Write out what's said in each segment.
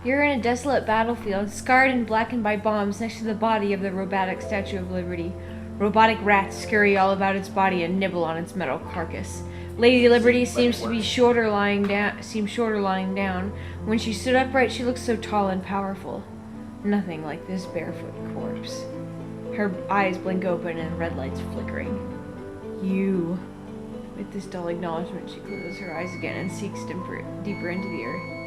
You're in a desolate battlefield, scarred and blackened by bombs next to the body of the robotic Statue of Liberty. Robotic rats scurry all about its body and nibble on its metal carcass. Lady Liberty seems shorter lying down. When she stood upright, she looked so tall and powerful. Nothing like this barefoot corpse. Her eyes blink open and red lights flickering. You. With this dull acknowledgement, she closes her eyes again and seeks deeper into the earth.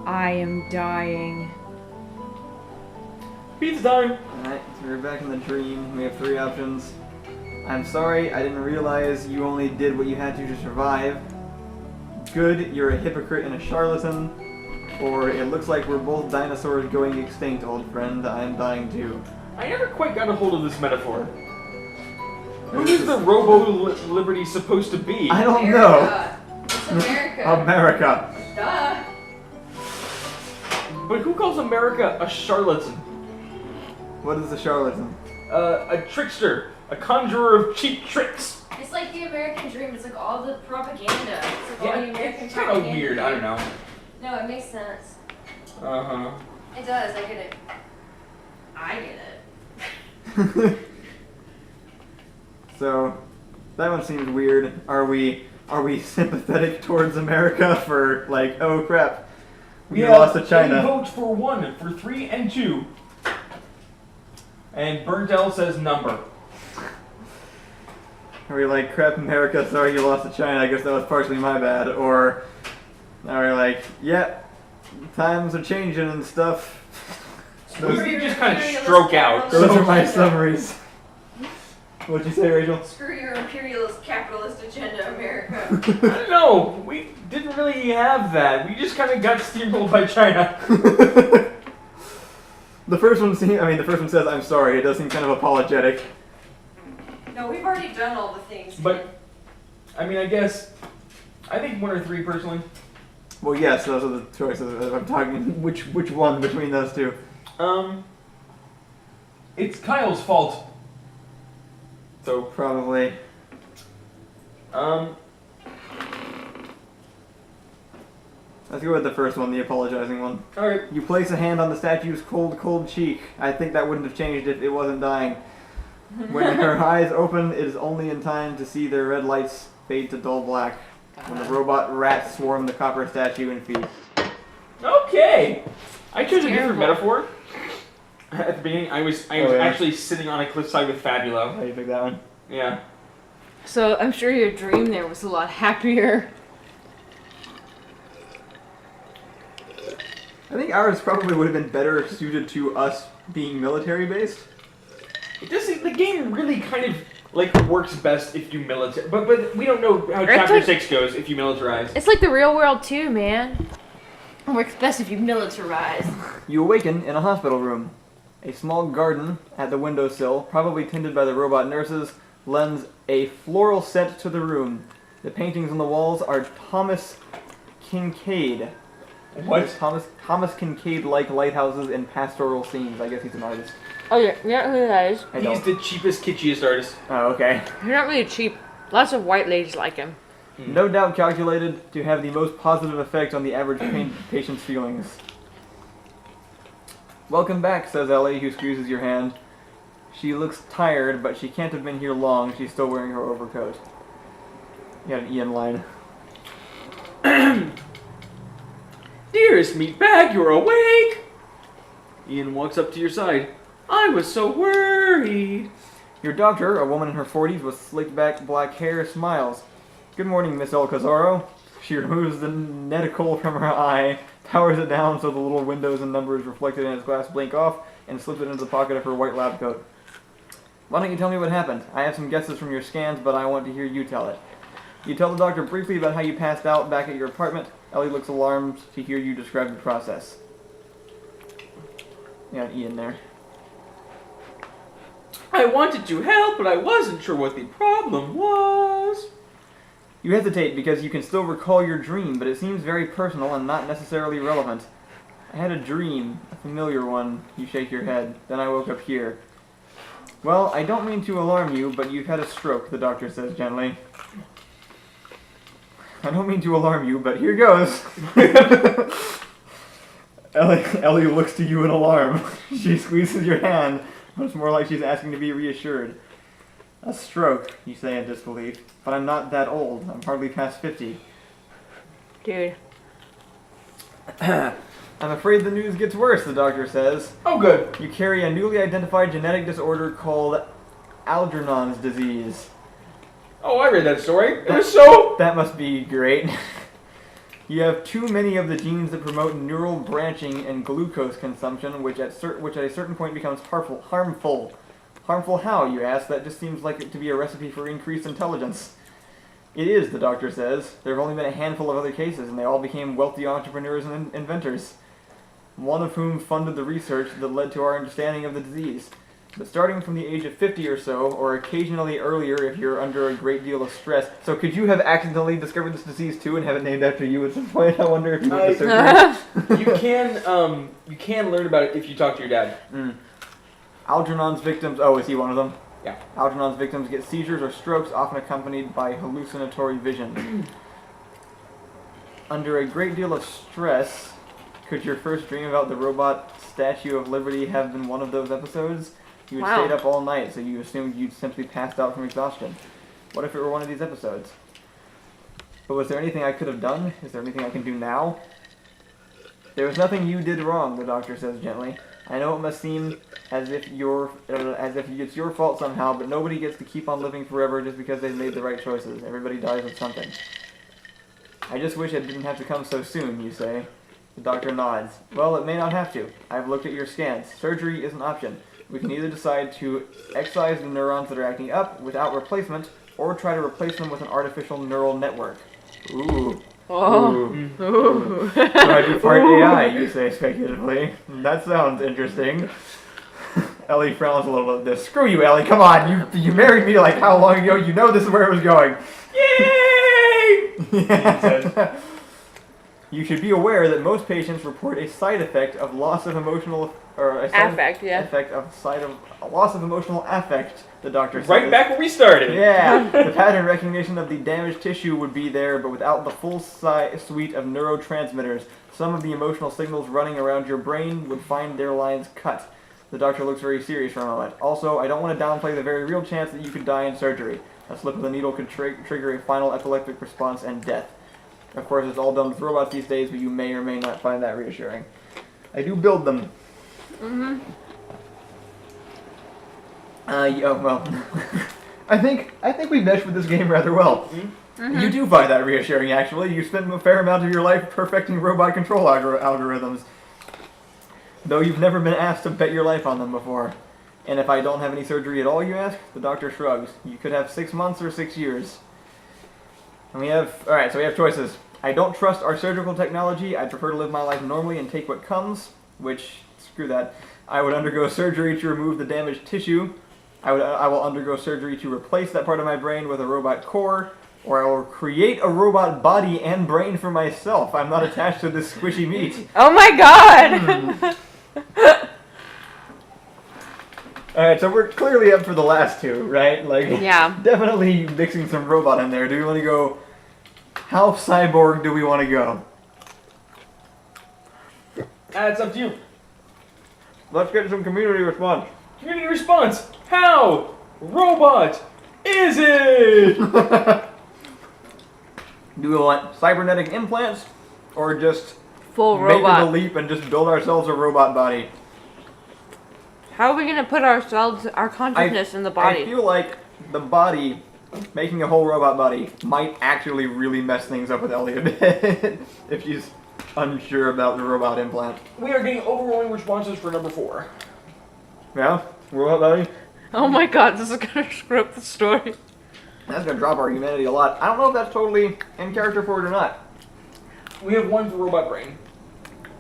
I am dying. Pizza time! Alright, so we're back in the dream. We have 3 options. I'm sorry, I didn't realize you only did what you had to survive. Good, you're a hypocrite and a charlatan. Or it looks like we're both dinosaurs going extinct, old friend. I'm dying too. I never quite got a hold of this metaphor. Who is the Robo-Liberty supposed to be? I don't know. It's America. America. Duh. But who calls America a charlatan? What is a charlatan? A trickster. A conjurer of cheap tricks. It's like the American dream. It's like all the propaganda. It's like all the American it's kind of weird. I don't know. No, it makes sense. Uh-huh. It does. I get it. I get it. So, that one seems weird. Are we sympathetic towards America for, like, oh crap, we lost to China? Votes for 1, for 3, and 2. And Burnell says number. Are we like, crap America, sorry you lost to China, I guess that was partially my bad? Or are we like, yeah, times are changing and stuff. Those just kind of stroke out. Those are my summaries. What'd you say, Rachel? Screw your imperialist capitalist agenda, America. I don't know. We didn't really have that. We just kind of got steamrolled by China. The first one says, I'm sorry. It does seem kind of apologetic. No, we've already done all the things. But, I mean, I think 1 or 3 personally. Well, yes, those are the choices. I'm talking, which one between those two? It's Kyle's fault. So, Probably. Let's go with the first one, the apologizing one. Alright. You place a hand on the statue's cold cheek. I think that wouldn't have changed if it wasn't dying. When her eyes open, it is only in time to see their red lights fade to dull black. When the robot rats swarm the copper statue and feed. Okay! I chose a different metaphor. At the beginning, I was actually sitting on a cliffside with Fabulo. How do you pick that one? Yeah. So I'm sure your dream there was a lot happier. I think ours probably would have been better suited to us being military based. It does. The game really kind of like works best if you military, but we don't know how Chapter 6 goes if you militarize. It's like the real world too, man. It works best if you militarize. You awaken in a hospital room. A small garden at the windowsill, probably tended by the robot nurses, lends a floral scent to the room. The paintings on the walls are Thomas Kincaid. What? Thomas Kincaid-like lighthouses and pastoral scenes. I guess he's an artist. Oh yeah, you know who that is? He's the cheapest, kitschiest artist. Oh, okay. He's not really cheap. Lots of white ladies like him. No doubt calculated to have the most positive effect on the average patient's feelings. Welcome back, says Ellie, who squeezes your hand. She looks tired, but she can't have been here long. She's still wearing her overcoat. You got an Ian line. Dearest meatbag, you're awake! Ian walks up to your side. I was so worried. Your doctor, a woman in her 40s with slicked back black hair, smiles. Good morning, Miss Alcazaro. She removes the neticle from her eye, powers it down so the little windows and numbers reflected in its glass blink off, and slips it into the pocket of her white lab coat. Why don't you tell me what happened? I have some guesses from your scans, but I want to hear you tell it. You tell the doctor briefly about how you passed out back at your apartment. Ellie looks alarmed to hear you describe the process. You got Ian there. I wanted to help, but I wasn't sure what the problem was. You hesitate because you can still recall your dream, but it seems very personal and not necessarily relevant. I had a dream, a familiar one. You shake your head. Then I woke up here. Well, I don't mean to alarm you, but you've had a stroke, the doctor says gently. I don't mean to alarm you, but here goes. Ellie looks to you in alarm. She squeezes your hand, but it's more like she's asking to be reassured. A stroke, you say in disbelief. But I'm not that old. I'm hardly past 50. Dude. I'm afraid the news gets worse, the doctor says. Oh, good. You carry a newly identified genetic disorder called Algernon's disease. Oh, I read that story. It was so... That must be great. You have too many of the genes that promote neural branching and glucose consumption, which at a certain point becomes harmful. Harmful how, you ask? That just seems like it to be a recipe for increased intelligence. It is, the doctor says. There have only been a handful of other cases, and they all became wealthy entrepreneurs and inventors, one of whom funded the research that led to our understanding of the disease. But starting from the age of 50 or so, or occasionally earlier if you're under a great deal of stress. So could you have accidentally discovered this disease too and have it named after you at some point? I wonder if you went to surgery. You can learn about it if you talk to your dad. Algernon's victims... Oh, is he one of them? Yeah. Algernon's victims get seizures or strokes, often accompanied by hallucinatory vision. Under a great deal of stress, could your first dream about the robot Statue of Liberty have been one of those episodes? You had stayed up all night, so you assumed you'd simply passed out from exhaustion. What if it were one of these episodes? But was there anything I could have done? Is there anything I can do now? There was nothing you did wrong, the doctor says gently. I know it must seem as if it's your fault somehow, but nobody gets to keep on living forever just because they've made the right choices. Everybody dies of something. I just wish it didn't have to come so soon, you say. The doctor nods. Well, it may not have to. I've looked at your scans. Surgery is an option. We can either decide to excise the neurons that are acting up without replacement, or try to replace them with an artificial neural network. Ooh. Oh. Ooh. So I do part AI, you say speculatively. That sounds interesting. Ellie frowns a little at this. Screw you, Ellie, come on. You married me like how long ago? You know this is where it was going. Yay! Yeah. You should be aware that most patients report a side effect of loss of emotional loss of emotional affect, the doctor says. Right back where we started. Yeah. The pattern recognition of the damaged tissue would be there, but without the full suite of neurotransmitters. Some of the emotional signals running around your brain would find their lines cut. The doctor looks very serious for a moment. Also, I don't want to downplay the very real chance that you could die in surgery. A slip of the needle could trigger a final epileptic response and death. Of course, it's all done with robots these days, but you may or may not find that reassuring. I do build them. Mm-hmm. Well, I think we meshed with this game rather well. Mm-hmm. You do find that reassuring, actually. You spend a fair amount of your life perfecting robot control algorithms. Though you've never been asked to bet your life on them before. And if I don't have any surgery at all, you ask? The doctor shrugs. You could have 6 months or 6 years. And we have choices. I don't trust our surgical technology. I'd prefer to live my life normally and take what comes, which, screw that. I would undergo surgery to remove the damaged tissue. I will undergo surgery to replace that part of my brain with a robot core, or I will create a robot body and brain for myself. I'm not attached to this squishy meat. Oh my god! Alright, so we're clearly up for the last two, right? Yeah. Definitely mixing some robot in there. Do we want to go... How cyborg do we want to go? It's up to you. Let's get some community response. Community response. How robot is it? Do we want cybernetic implants, or just full make robot? the leap and just build ourselves a robot body? How are we gonna put our consciousness in the body? I feel like the body, making a whole robot body, might actually really mess things up with Ellie a bit if she's unsure about the robot implant. We are getting overwhelming responses for number 4. Yeah? Robot body? Oh my god, this is gonna screw up the story. That's gonna drop our humanity a lot. I don't know if that's totally in character for it or not. We have 1 for robot brain.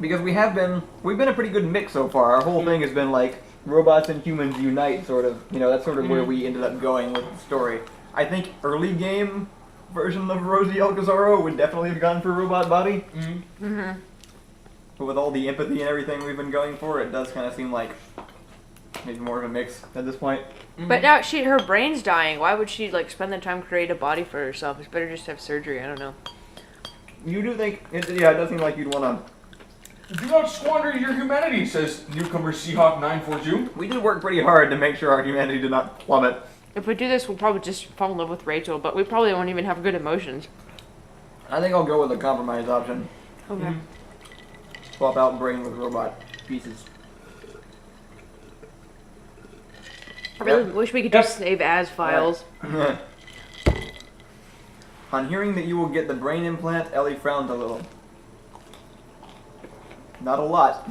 Because we've been a pretty good mix so far. Our whole thing has been like, robots and humans unite, sort of. You know, that's sort of where we ended up going with the story. I think early game version of Rosie Alcazaro would definitely have gone for robot body. But with all the empathy and everything we've been going for, it does kind of seem like maybe more of a mix at this point. But now her brain's dying. Why would she spend the time to create a body for herself? It's better just to have surgery. I don't know. You do think, it does seem like you'd want to Do not squander your humanity, says newcomer Seahawk 942. We did work pretty hard to make sure our humanity did not plummet. If we do this, we'll probably just fall in love with Rachel, but we probably won't even have good emotions. I think I'll go with the compromise option. Okay. Swap out brain with robot pieces. I really wish we could just save as files. On hearing that you will get the brain implant, Ellie frowned a little. Not a lot,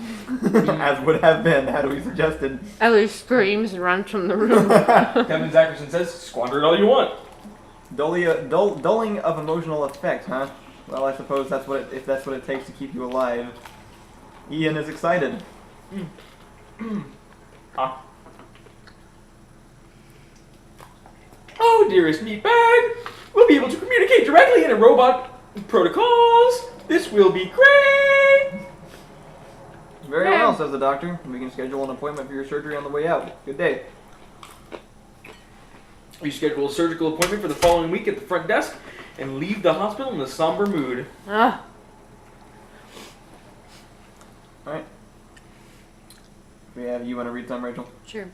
as would have been had we suggested. Ellie screams and runs from the room. Kevin Zackerson says, squander it all you want. Dulling of emotional effect, huh? Well, I suppose that's what if that's what it takes to keep you alive. Ian is excited. Ah. Oh, dearest meatbag, we'll be able to communicate directly in a robot protocols. This will be great. Very well, says the doctor. We can schedule an appointment for your surgery on the way out. Good day. You schedule a surgical appointment for the following week at the front desk and leave the hospital in a somber mood. Ah. Alright. We have you want to read some, Rachel? Sure.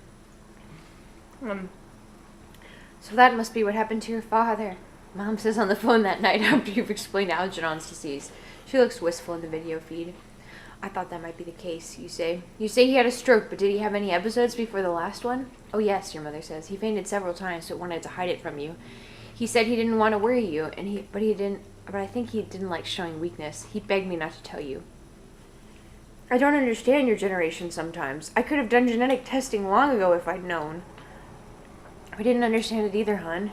So that must be what happened to your father. Mom says on the phone that night after you've explained Algernon's disease. She looks wistful in the video feed. I thought that might be the case, you say. You say he had a stroke, but did he have any episodes before the last one? Oh yes, your mother says. He fainted several times, but wanted to hide it from you. He said he didn't want to worry you, but I think he didn't like showing weakness. He begged me not to tell you. I don't understand your generation sometimes. I could have done genetic testing long ago if I'd known. I didn't understand it either, hon.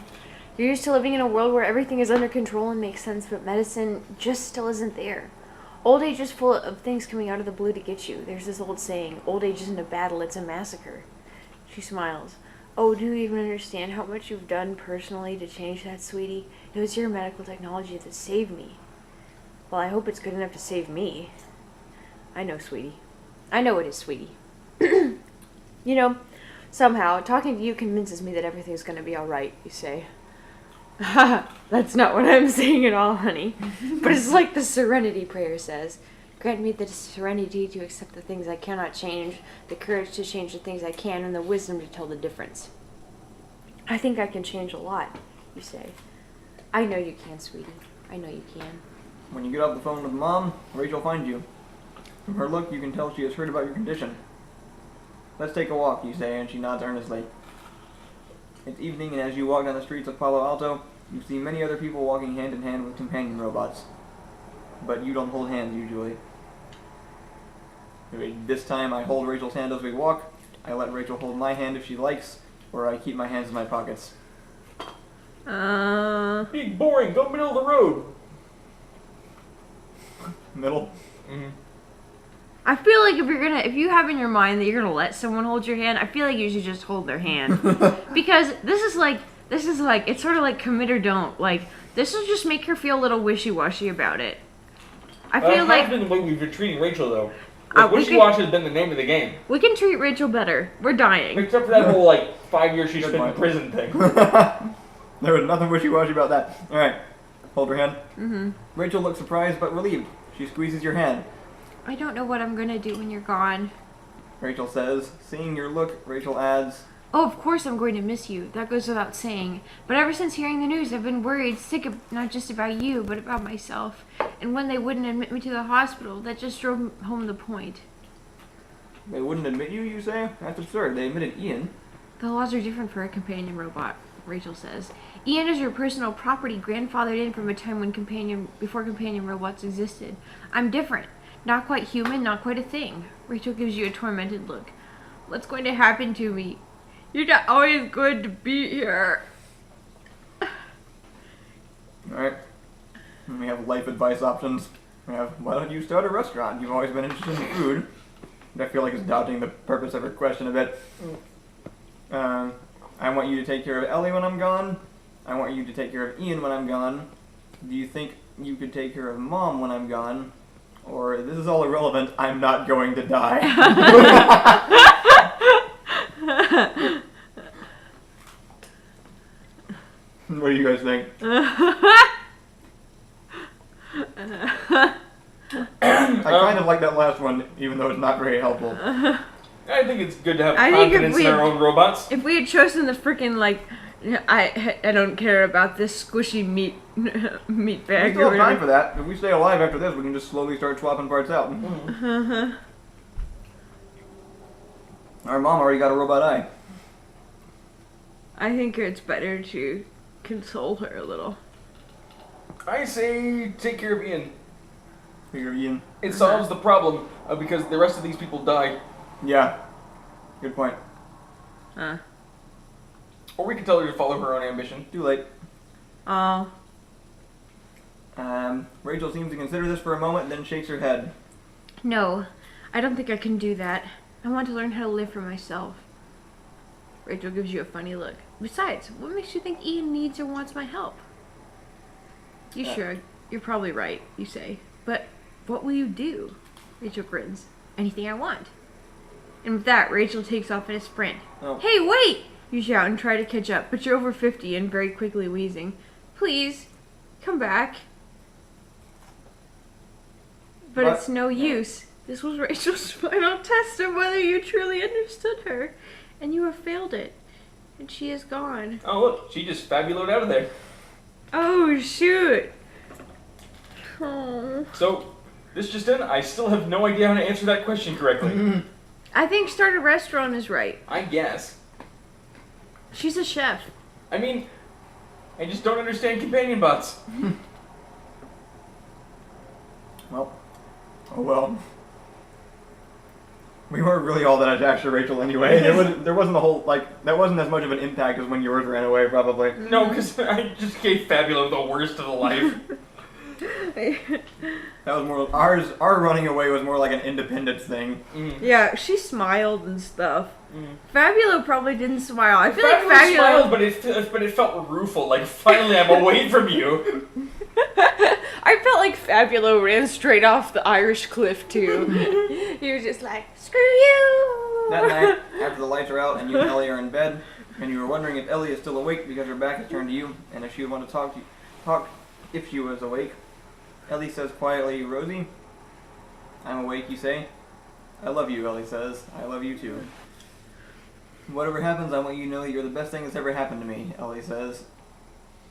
You're used to living in a world where everything is under control and makes sense, but medicine just still isn't there. Old age is full of things coming out of the blue to get you. There's this old saying, old age isn't a battle, it's a massacre. She smiles. Oh, do you even understand how much you've done personally to change that, sweetie? It was your medical technology that saved me. Well, I hope it's good enough to save me. I know, sweetie. I know it is, sweetie. You know, somehow, talking to you convinces me that everything's gonna be alright, you say. That's not what I'm saying at all, honey. But it's like the serenity prayer says. Grant me the serenity to accept the things I cannot change, the courage to change the things I can, and the wisdom to tell the difference. I think I can change a lot, you say. I know you can, sweetie. I know you can. When you get off the phone with Mom, Rachel finds you. From her look, you can tell she has heard about your condition. Let's take a walk, you say, and she nods earnestly. It's evening, and as you walk down the streets of Palo Alto, you see many other people walking hand in hand with companion robots. But you don't hold hands, usually. This time, I hold Rachel's hand as we walk. I let Rachel hold my hand if she likes, or I keep my hands in my pockets. Being boring, go middle of the road. Middle? Mm-hmm. I feel like if you have in your mind that you're gonna let someone hold your hand, I feel like you should just hold their hand. Because this is like, it's sort of like commit or don't. Like, this will just make her feel a little wishy-washy about it. I feel like... That's been the way we've been treating Rachel, though. Like, wishy-washy has been the name of the game. We can treat Rachel better. We're dying. Except for that whole, 5 years she spent in prison thing. There was nothing wishy-washy about that. Alright, hold her hand. Mm-hmm. Rachel looks surprised but relieved. She squeezes your hand. I don't know what I'm gonna do when you're gone. Rachel says. Seeing your look, Rachel adds, Oh, of course I'm going to miss you. That goes without saying. But ever since hearing the news, I've been worried, sick of not just about you, but about myself. And when they wouldn't admit me to the hospital, that just drove home the point. They wouldn't admit you, you say? That's absurd. They admitted Ian. The laws are different for a companion robot, Rachel says. Ian is your personal property, grandfathered in from a time before companion robots existed. I'm different. Not quite human, not quite a thing. Rachel gives you a tormented look. What's going to happen to me? You're not always going to be here. Alright. We have life advice options. We have, why don't you start a restaurant? You've always been interested in food. I feel like it's dodging the purpose of her question a bit. I want you to take care of Ellie when I'm gone. I want you to take care of Ian when I'm gone. Do you think you could take care of Mom when I'm gone? Or, this is all irrelevant, I'm not going to die. What do you guys think? I kind of like that last one, even though it's not very helpful. I think it's good to have I think if confidence in our own robots. If we had chosen the freaking like, I don't care about this squishy meat We bag. still have time for that. If we stay alive after this, we can just slowly start swapping parts out. Our mom already got a robot eye. I think it's better to console her a little. I say take care of Ian. Figure Ian. It solves the problem because the rest of these people die. Yeah. Good point. Or we could tell her to follow her own ambition. Too late. Oh. Rachel seems to consider this for a moment, then shakes her head. No, I don't think I can do that. I want to learn how to live for myself. Rachel gives you a funny look. Besides, what makes you think Ian needs or wants my help? You shrug. You're probably right, you say. But what will you do? Rachel grins. Anything I want. And with that, Rachel takes off in a sprint. Oh. Hey, wait! You shout and try to catch up, but you're over 50 and very quickly wheezing. Please, come back. But What? it's no use. This was Rachel's final test of whether you truly understood her. And you have failed it. And she is gone. Oh look, she just fabuloed out of there. Oh, shoot. Oh. So, this just in, I still have no idea how to answer that question correctly. I think start a restaurant is right. I guess. She's a chef. I mean, I just don't understand companion bots. Well. Oh well. We weren't really all that attached to Rachel anyway. There wasn't a whole, like, that wasn't as much of an impact as when yours ran away, probably. No, because I just gave Fabula the worst of the life. That was more, our running away was more like an independence thing. Yeah, she smiled and stuff. Fabula probably didn't smile. I feel Fabula like Fabula smiled, but it felt rueful. Like, finally I'm away from you. I felt like Fabula ran straight off the Irish cliff too. He was just like, screw you! That night, after the lights are out and you and Ellie are in bed, and you were wondering if Ellie is still awake because her back is turned to you, and if she would want to talk if she was awake, Ellie says quietly, Rosie, I'm awake, you say. I love you, Ellie says. I love you too. Whatever happens, I want you to know that you're the best thing that's ever happened to me, Ellie says.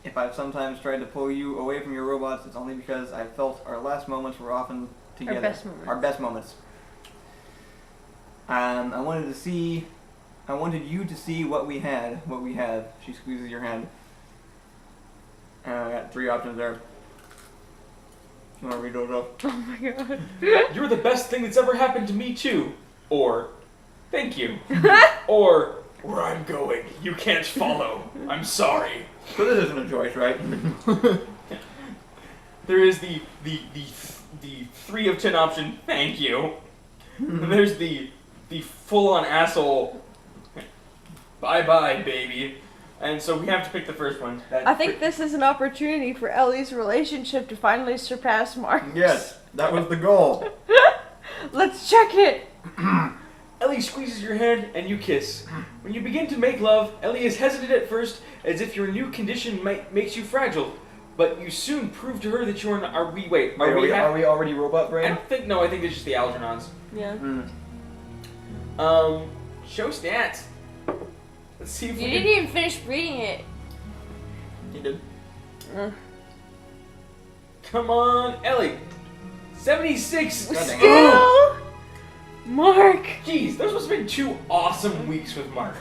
If I've sometimes tried to pull you away from your robots, it's only because I felt our last moments were often together. Our best moments. I wanted you to see what we have. She squeezes your hand. I got 3 options there. You want to read those off? Oh my god. You're the best thing that's ever happened to me too. Or, thank you. Or, where I'm going, you can't follow. I'm sorry. So this isn't a choice, right? There is the 3 of 10 option, thank you. And there's the full-on asshole, bye-bye, baby. And so we have to pick the first one. I think this is an opportunity for Ellie's relationship to finally surpass Mark's. Yes, that was the goal. Let's check it! Ellie squeezes your hand and you kiss. When you begin to make love, Ellie is hesitant at first, as if your new condition makes you fragile. But you soon prove to her that you're an... Are we already robot brain? I think it's just the Algernons. Yeah. Show stats. Let's see if You we didn't even finish reading it. He did. Come on, Ellie. 76. Skill! Mark! Jeez, those must have been 2 awesome weeks with Mark.